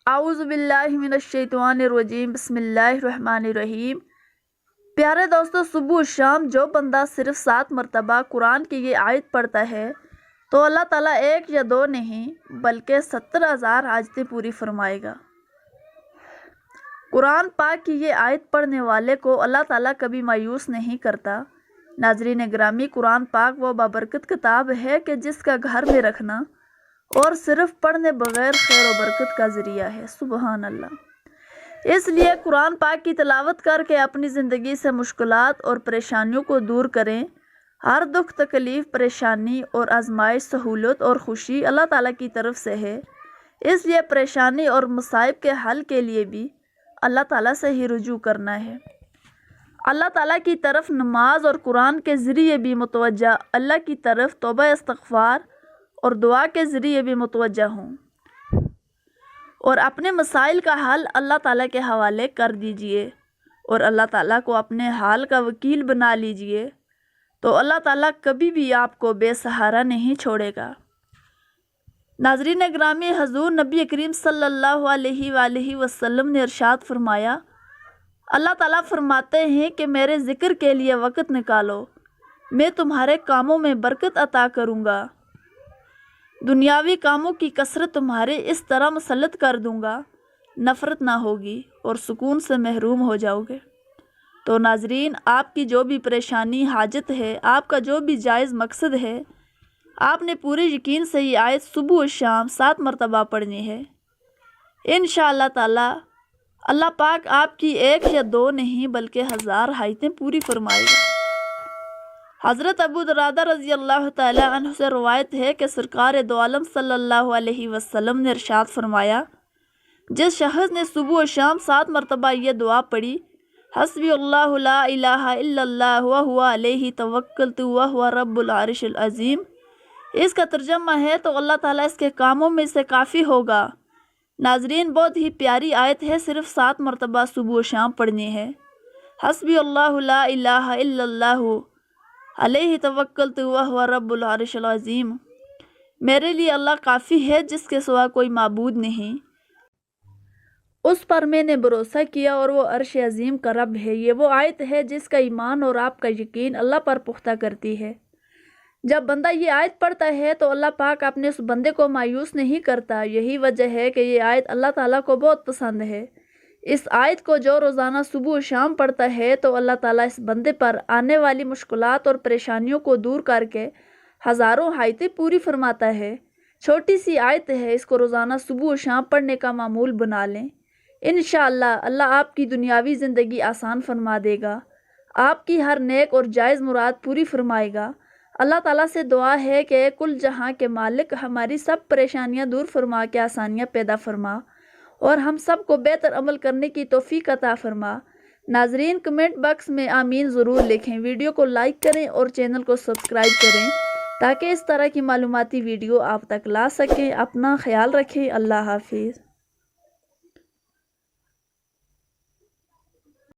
اعوذ باللہ من الشیطان الرجیم، بسم اللہ الرحمن الرحیم۔ پیارے دوستو، صبح و شام جو بندہ صرف 7 مرتبہ قرآن کی یہ آیت پڑھتا ہے تو اللہ تعالیٰ 1 یا 2 نہیں بلکہ 70,000 حاجتیں پوری فرمائے گا۔ قرآن پاک کی یہ آیت پڑھنے والے کو اللہ تعالیٰ کبھی مایوس نہیں کرتا۔ ناظرین گرامی، قرآن پاک وہ بابرکت کتاب ہے کہ جس کا گھر میں رکھنا اور صرف پڑھنے بغیر خیر و برکت کا ذریعہ ہے۔ سبحان اللہ۔ اس لیے قرآن پاک کی تلاوت کر کے اپنی زندگی سے مشکلات اور پریشانیوں کو دور کریں۔ ہر دکھ، تکلیف، پریشانی اور آزمائش، سہولت اور خوشی اللہ تعالیٰ کی طرف سے ہے۔ اس لیے پریشانی اور مصائب کے حل کے لیے بھی اللہ تعالیٰ سے ہی رجوع کرنا ہے۔ اللہ تعالیٰ کی طرف نماز اور قرآن کے ذریعے بھی متوجہ، اللہ کی طرف توبہ، استغفار اور دعا کے ذریعے بھی متوجہ ہوں، اور اپنے مسائل کا حل اللہ تعالیٰ کے حوالے کر دیجئے اور اللہ تعالیٰ کو اپنے حال کا وکیل بنا لیجئے، تو اللہ تعالیٰ کبھی بھی آپ کو بے سہارا نہیں چھوڑے گا۔ ناظرین گرامی، حضور نبی کریم صلی اللہ علیہ وآلہ وسلم نے ارشاد فرمایا، اللہ تعالیٰ فرماتے ہیں کہ میرے ذکر کے لیے وقت نکالو، میں تمہارے کاموں میں برکت عطا کروں گا، دنیاوی کاموں کی کثرت تمہارے اس طرح مسلط کر دوں گا، نفرت نہ ہوگی اور سکون سے محروم ہو جاؤ گے۔ تو ناظرین، آپ کی جو بھی پریشانی، حاجت ہے، آپ کا جو بھی جائز مقصد ہے، آپ نے پورے یقین سے یہ آیت صبح و شام 7 مرتبہ پڑھنی ہے۔ انشاءاللہ تعالی اللہ پاک آپ کی 1 یا 2 نہیں بلکہ 1000 حاجتیں پوری فرمائے گا۔ حضرت ابو درداء رضی اللہ تعالیٰ عنہ سے روایت ہے کہ سرکار دو عالم صلی اللہ علیہ وسلم نے ارشاد فرمایا، جس شخص نے صبح و شام 7 مرتبہ یہ دعا پڑھی، حسبی اللہ لا الہ الا اللہ وہو علیہ توکلت وہو رب العرش العظیم، اس کا ترجمہ ہے تو اللہ تعالیٰ اس کے کاموں میں سے کافی ہوگا۔ ناظرین، بہت ہی پیاری آیت ہے، صرف 7 مرتبہ صبح و شام پڑھنی ہے۔ حسبی اللہ لا الہ الا اللہ علیہ توکلت وہو رب العرش العظیم، میرے لیے اللہ کافی ہے جس کے سوا کوئی معبود نہیں، اس پر میں نے بھروسہ کیا اور وہ عرش عظیم کا رب ہے۔ یہ وہ آیت ہے جس کا ایمان اور آپ کا یقین اللہ پر پختہ کرتی ہے۔ جب بندہ یہ آیت پڑھتا ہے تو اللہ پاک اپنے اس بندے کو مایوس نہیں کرتا۔ یہی وجہ ہے کہ یہ آیت اللہ تعالیٰ کو بہت پسند ہے۔ اس آیت کو جو روزانہ صبح و شام پڑھتا ہے تو اللہ تعالیٰ اس بندے پر آنے والی مشکلات اور پریشانیوں کو دور کر کے ہزاروں حاجتیں پوری فرماتا ہے۔ چھوٹی سی آیت ہے، اس کو روزانہ صبح و شام پڑھنے کا معمول بنا لیں۔ انشاءاللہ اللہ آپ کی دنیاوی زندگی آسان فرما دے گا، آپ کی ہر نیک اور جائز مراد پوری فرمائے گا۔ اللہ تعالیٰ سے دعا ہے کہ اے کل جہاں کے مالک، ہماری سب پریشانیاں دور فرما کے آسانیاں پیدا فرما اور ہم سب کو بہتر عمل کرنے کی توفیق عطا فرما۔ ناظرین، کمنٹ باکس میں آمین ضرور لکھیں، ویڈیو کو لائک کریں اور چینل کو سبسکرائب کریں تاکہ اس طرح کی معلوماتی ویڈیو آپ تک لا سکیں۔ اپنا خیال رکھیں۔ اللہ حافظ۔